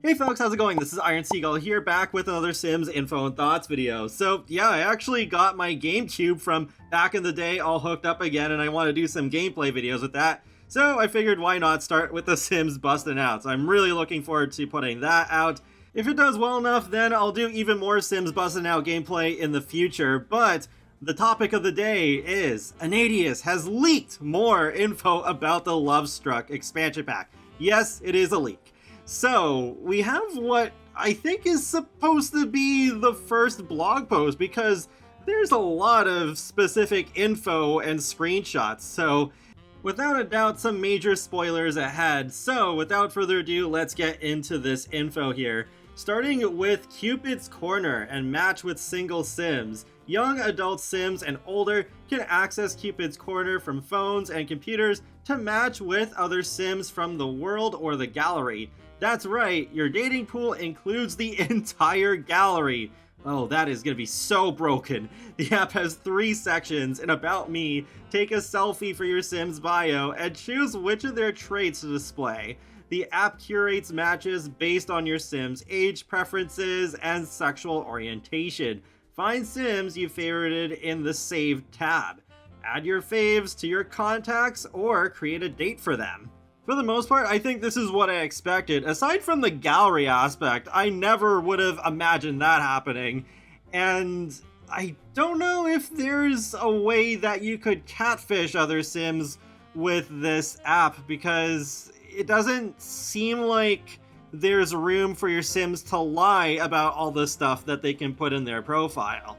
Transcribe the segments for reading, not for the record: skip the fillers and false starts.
Hey folks, how's it going? This is Iron Seagull here, back with another Sims Info and Thoughts video. So yeah, I actually got my GameCube from back in the day all hooked up again, and I want to do some gameplay videos with that. So I figured why not start with the Sims busting out. So I'm really looking forward to putting that out. If it does well enough, then I'll do even more Sims busting out gameplay in the future. But the topic of the day is Anadius has leaked more info about the Lovestruck expansion pack. Yes, it is a leak. So, we have what I think is supposed to be the first blog post, because there's a lot of specific info and screenshots, so without a doubt some major spoilers ahead. So without further ado, let's get into this info here. Starting with Cupid's Corner and match with single Sims. Young adult Sims and older can access Cupid's Corner from phones and computers to match with other Sims from the world or the gallery. That's right, your dating pool includes the entire gallery. Oh, that is gonna be so broken. The app has 3 sections: an About Me, take a selfie for your Sim's bio, and choose which of their traits to display. The app curates matches based on your Sim's age preferences and sexual orientation. Find Sims you favorited in the Saved tab. Add your faves to your contacts or create a date for them. For the most part, I think this is what I expected. Aside from the gallery aspect, I never would have imagined that happening. And I don't know if there's a way that you could catfish other Sims with this app, because it doesn't seem like there's room for your Sims to lie about all the stuff that they can put in their profile.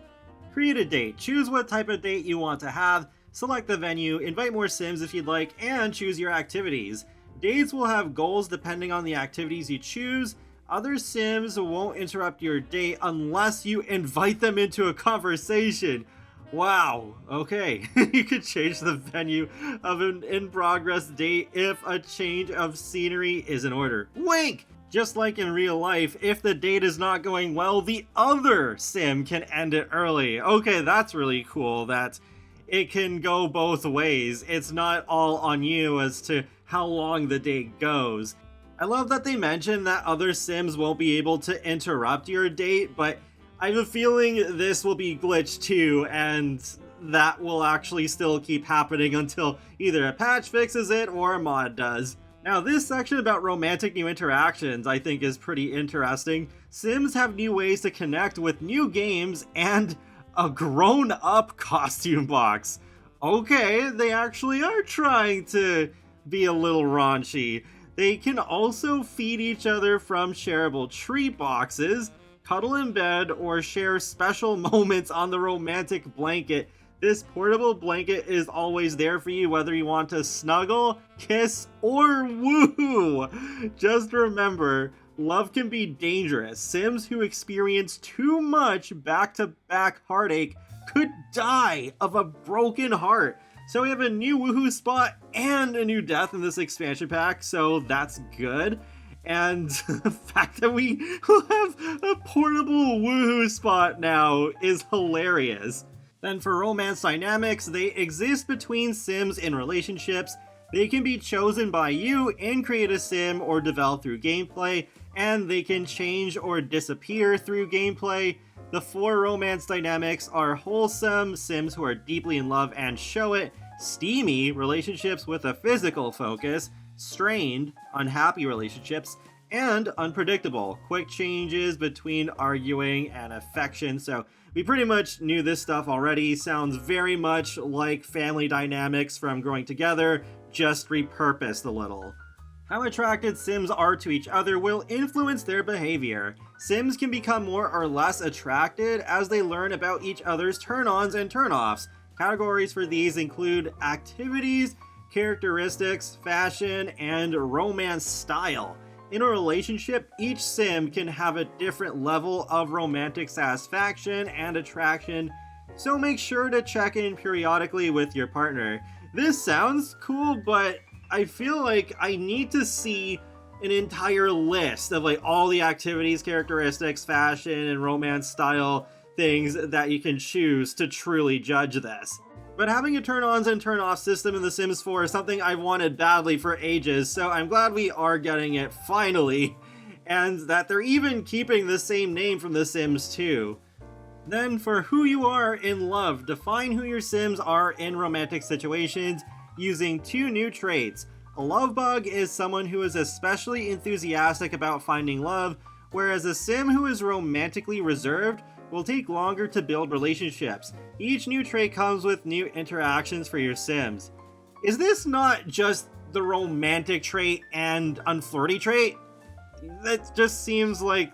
Create a date. Choose what type of date you want to have, select the venue, invite more Sims if you'd like, and choose your activities. Dates will have goals depending on the activities you choose. Other Sims won't interrupt your date unless you invite them into a conversation. Wow, okay. You could change the venue of an in-progress date if a change of scenery is in order. Wink! Just like in real life, if the date is not going well, the other Sim can end it early. Okay, that's really cool that it can go both ways. It's not all on you as to how long the date goes. I love that they mentioned that other Sims won't be able to interrupt your date, but I have a feeling this will be glitched too, and that will actually still keep happening until either a patch fixes it or a mod does. Now, this section about romantic new interactions I think is pretty interesting. Sims have new ways to connect with new games and a grown-up costume box. Okay, they actually are trying to be a little raunchy. They can also feed each other from shareable treat boxes, cuddle in bed, or share special moments on the romantic blanket. This portable blanket is always there for you whether you want to snuggle, kiss, or woo! Just remember, love can be dangerous. Sims who experience too much back-to-back heartache could die of a broken heart. So we have a new woohoo spot and a new death in this expansion pack, so that's good. And the fact that we have a portable woohoo spot now is hilarious. Then for romance dynamics, they exist between Sims in relationships. They can be chosen by you and create a Sim or develop through gameplay, and they can change or disappear through gameplay. The 4 romance dynamics are wholesome, Sims who are deeply in love and show it; steamy, relationships with a physical focus; strained, unhappy relationships; and unpredictable, quick changes between arguing and affection. So we pretty much knew this stuff already. Sounds very much like family dynamics from Growing Together, just repurposed a little. How attracted Sims are to each other will influence their behavior. Sims can become more or less attracted as they learn about each other's turn-ons and turn-offs. Categories for these include activities, characteristics, fashion, and romance style. In a relationship, each Sim can have a different level of romantic satisfaction and attraction, so make sure to check in periodically with your partner. This sounds cool, but I feel like I need to see an entire list of like all the activities, characteristics, fashion, and romance style things that you can choose to truly judge this. But having a turn-ons and turn-off system in The Sims 4 is something I've wanted badly for ages, so I'm glad we are getting it finally, and that they're even keeping the same name from The Sims 2. Then, for who you are in love, define who your Sims are in romantic situations using 2 new traits. A love bug is someone who is especially enthusiastic about finding love, whereas a Sim who is romantically reserved will take longer to build relationships. Each new trait comes with new interactions for your Sims. Is this not just the romantic trait and unflirty trait? That just seems like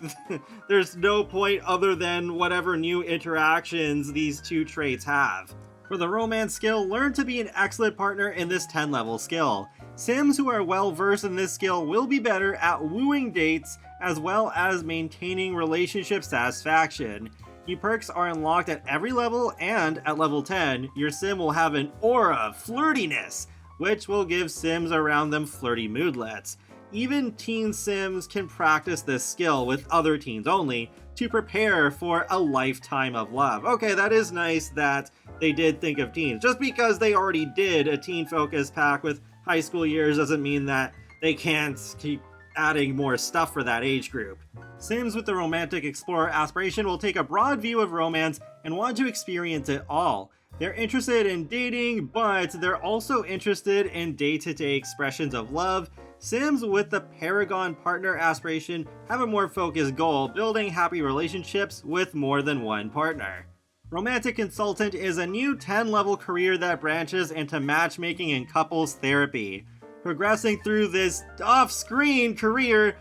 there's no point other than whatever new interactions these 2 traits have. For the romance skill, learn to be an excellent partner in this 10-level skill. Sims who are well versed in this skill will be better at wooing dates as well as maintaining relationship satisfaction. New perks are unlocked at every level, and at level 10, your Sim will have an aura of flirtiness, which will give Sims around them flirty moodlets. Even teen Sims can practice this skill with other teens only to prepare for a lifetime of love. Okay, that is nice that they did think of teens. Just because they already did a teen focus pack with high school years doesn't mean that they can't keep adding more stuff for that age group. Sims with the Romantic Explorer aspiration will take a broad view of romance and want to experience it all. They're interested in dating, but they're also interested in day-to-day expressions of love. Sims with the Paragon Partner aspiration have a more focused goal, building happy relationships with more than one partner. Romantic Consultant is a new 10-level career that branches into matchmaking and couples therapy. Progressing through this off-screen career,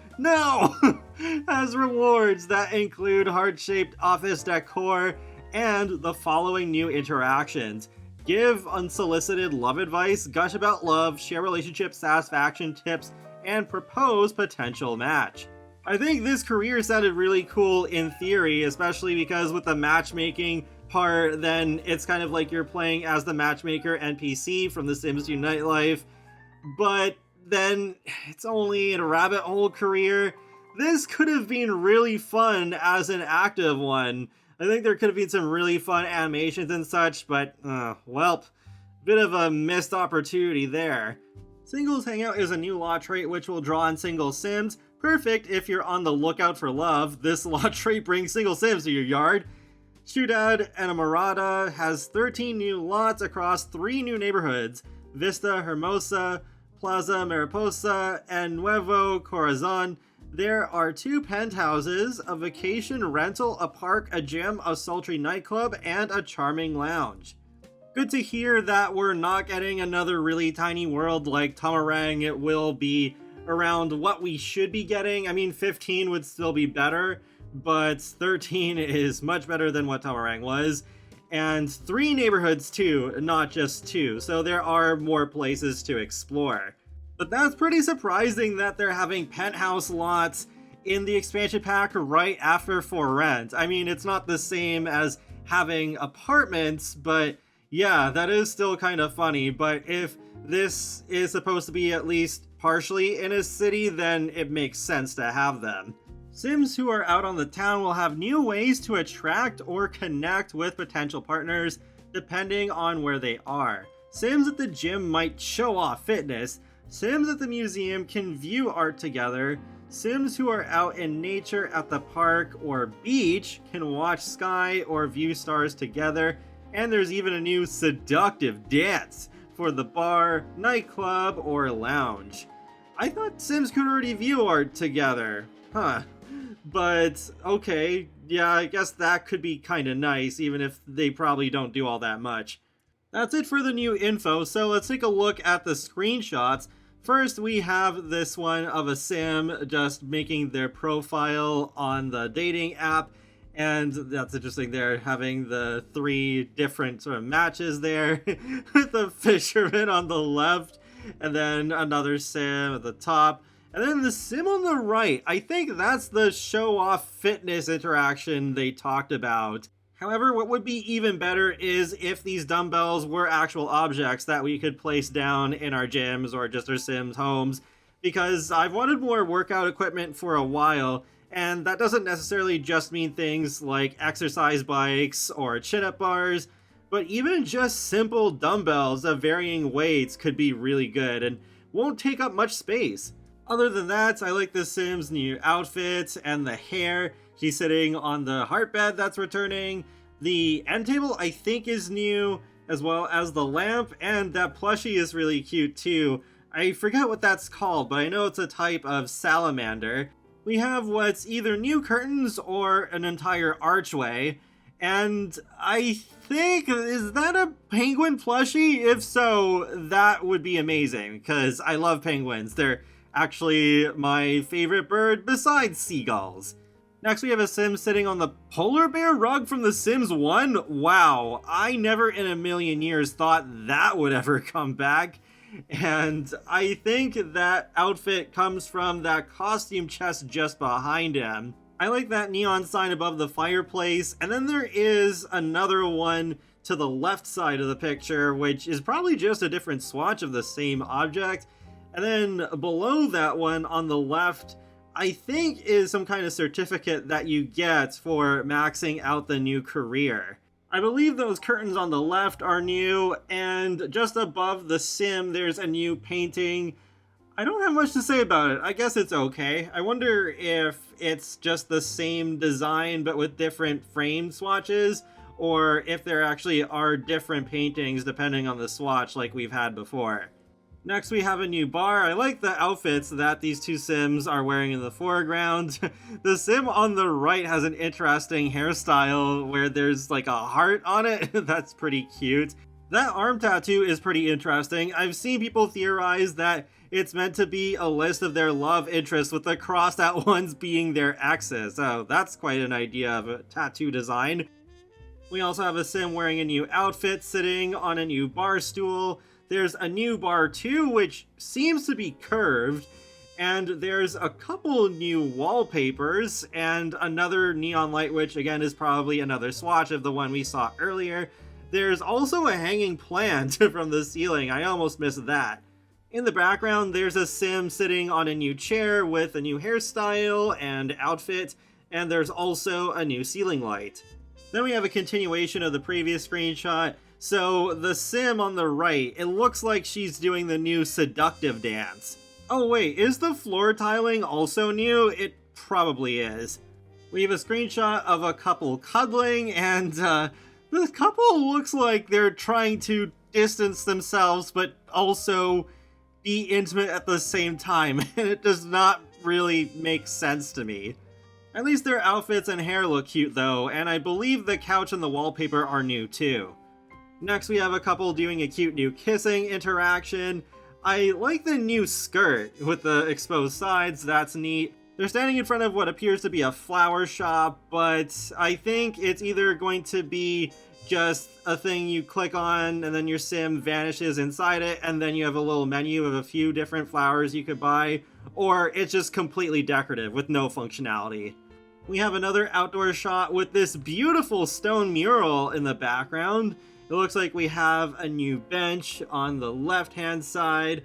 has rewards that include heart-shaped office decor and the following new interactions. Give unsolicited love advice, gush about love, share relationship satisfaction tips, and propose potential match. I think this career sounded really cool in theory, especially because with the matchmaking part, then it's kind of like you're playing as the matchmaker NPC from The Sims 2 Nightlife, but then it's only a rabbit hole career. This could have been really fun as an active one. I think there could have been some really fun animations and such, but, bit of a missed opportunity there. Singles Hangout is a new law trait which will draw on single Sims. Perfect if you're on the lookout for love. This law trait brings single Sims to your yard. Ciudad Enamorada has 13 new lots across 3 new neighborhoods: Vista Hermosa, Plaza Mariposa, and Nuevo Corazon. There are 2 penthouses, a vacation rental, a park, a gym, a sultry nightclub, and a charming lounge. Good to hear that we're not getting another really tiny world like Tamarang. It will be around what we should be getting. I mean, 15 would still be better, but 13 is much better than what Tamarang was. And 3 neighborhoods too, not just 2, so there are more places to explore. But that's pretty surprising that they're having penthouse lots in the expansion pack right after For Rent. I mean, it's not the same as having apartments, but yeah, that is still kind of funny. But if this is supposed to be at least partially in a city, then it makes sense to have them. Sims who are out on the town will have new ways to attract or connect with potential partners, depending on where they are. Sims at the gym might show off fitness. Sims at the museum can view art together. Sims who are out in nature at the park or beach can watch sky or view stars together. And there's even a new seductive dance for the bar, nightclub, or lounge. I thought Sims could already view art together. But, okay, yeah, I guess that could be kinda nice, even if they probably don't do all that much. That's it for the new info, so let's take a look at the screenshots. First, we have this one of a Sim just making their profile on the dating app, and that's interesting there, having the 3 different sort of matches there, with the fisherman on the left, and then another Sim at the top. And then the Sim on the right, I think that's the show-off fitness interaction they talked about. However, what would be even better is if these dumbbells were actual objects that we could place down in our gyms or just our Sims' homes, because I've wanted more workout equipment for a while, and that doesn't necessarily just mean things like exercise bikes or chin-up bars, but even just simple dumbbells of varying weights could be really good and won't take up much space. Other than that, I like the Sim's new outfit and the hair. He's sitting on the heart bed that's returning. The end table I think is new, as well as the lamp, and that plushie is really cute too. I forget what that's called, but I know it's a type of salamander. We have what's either new curtains or an entire archway, and I think, is that a penguin plushie? If so, that would be amazing, because I love penguins. They're actually my favorite bird besides seagulls. Next we have a Sim sitting on the polar bear rug from The Sims 1. Wow, I never in a million years thought that would ever come back. And I think that outfit comes from that costume chest just behind him. I like that neon sign above the fireplace, and then there is another one to the left side of the picture, which is probably just a different swatch of the same object. And then below that one on the left, I think is some kind of certificate that you get for maxing out the new career. I believe those curtains on the left are new, and just above the Sim there's a new painting. I don't have much to say about it. I guess it's okay. I wonder if it's just the same design but with different frame swatches, or if there actually are different paintings depending on the swatch like we've had before. Next we have a new bar. I like the outfits that these two Sims are wearing in the foreground. The Sim on the right has an interesting hairstyle where there's like a heart on it. That's pretty cute. That arm tattoo is pretty interesting. I've seen people theorize that it's meant to be a list of their love interests with the crossed out ones being their exes. So that's quite an idea of a tattoo design. We also have a Sim wearing a new outfit sitting on a new bar stool. There's a new bar too, which seems to be curved, and there's a couple new wallpapers and another neon light, which again is probably another swatch of the one we saw earlier. There's also a hanging plant from the ceiling. I almost missed that. In the background, there's a Sim sitting on a new chair with a new hairstyle and outfit, and there's also a new ceiling light. Then we have a continuation of the previous screenshot. So the Sim on the right, it looks like she's doing the new seductive dance. Oh wait, is the floor tiling also new? It probably is. We have a screenshot of a couple cuddling, and the couple looks like they're trying to distance themselves but also be intimate at the same time, and it does not really make sense to me. At least their outfits and hair look cute though, and I believe the couch and the wallpaper are new too. Next we have a couple doing a cute new kissing interaction. I like the new skirt with the exposed sides, that's neat. They're standing in front of what appears to be a flower shop, but I think it's either going to be just a thing you click on and then your Sim vanishes inside it and then you have a little menu of a few different flowers you could buy, or it's just completely decorative with no functionality. We have another outdoor shot with this beautiful stone mural in the background. It looks like we have a new bench on the left-hand side,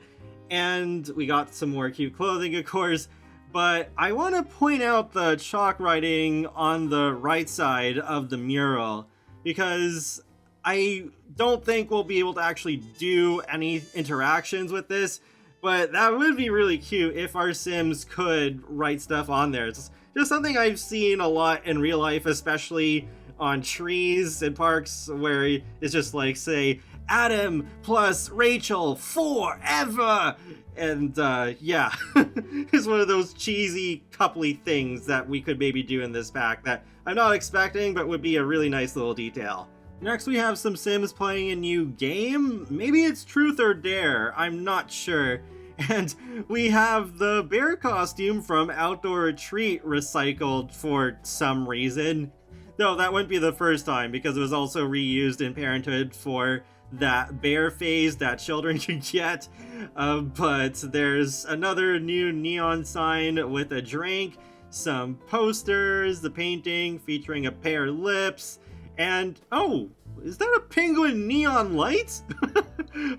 and we got some more cute clothing, of course, but I want to point out the chalk writing on the right side of the mural, because I don't think we'll be able to actually do any interactions with this, but that would be really cute if our Sims could write stuff on there. It's just something I've seen a lot in real life, especially on trees in parks, where it's just like, say, Adam plus Rachel forever! And yeah, it's one of those cheesy coupley things that we could maybe do in this pack that I'm not expecting, but would be a really nice little detail. Next we have some Sims playing a new game. Maybe it's Truth or Dare, I'm not sure. And we have the bear costume from Outdoor Retreat recycled for some reason. Though that wouldn't be the first time, because it was also reused in Parenthood for that bear phase that children could get. But there's another new neon sign with a drink, some posters, the painting featuring a pair of lips, and oh, is that a penguin neon light?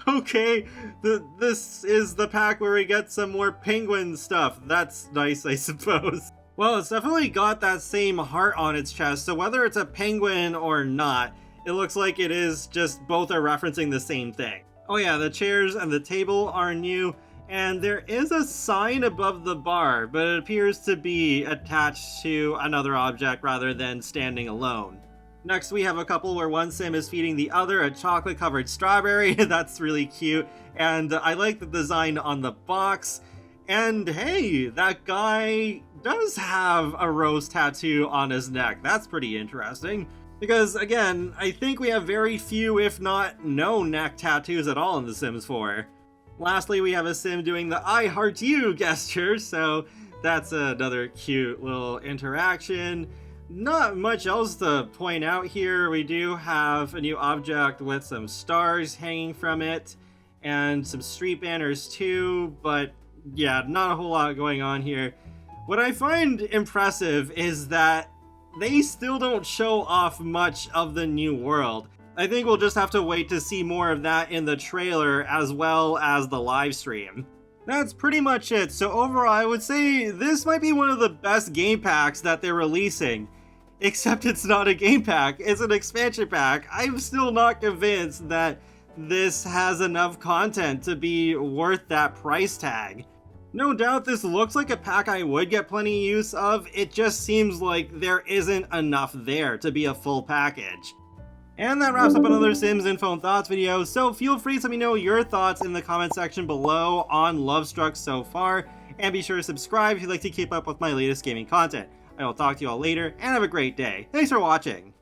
Okay, this is the pack where we get some more penguin stuff. That's nice, I suppose. Well, it's definitely got that same heart on its chest, so whether it's a penguin or not, It looks like it is just both are referencing the same thing. Oh yeah, the chairs and the table are new, and there is a sign above the bar, but it appears to be attached to another object rather than standing alone. Next, we have a couple where one sim is feeding the other a chocolate-covered strawberry. That's really cute, and I like the design on the box. And hey, that guy does have a rose tattoo on his neck. That's pretty interesting. Because, again, I think we have very few, if not no, neck tattoos at all in The Sims 4. Lastly, we have a sim doing the I heart you gesture, so that's another cute little interaction. Not much else to point out here. We do have a new object with some stars hanging from it, and some street banners too, but yeah, not a whole lot going on here. What I find impressive is that they still don't show off much of the new world. I think we'll just have to wait to see more of that in the trailer as well as the live stream. That's pretty much it. So overall, I would say this might be one of the best game packs that they're releasing. Except it's not a game pack, it's an expansion pack. I'm still not convinced that this has enough content to be worth that price tag. No doubt this looks like a pack I would get plenty use of, it just seems like there isn't enough there to be a full package. And that wraps up another Sims Info and Thoughts video, so feel free to let me know your thoughts in the comment section below on Lovestruck so far, and be sure to subscribe if you'd like to keep up with my latest gaming content. I will talk to you all later, and have a great day. Thanks for watching!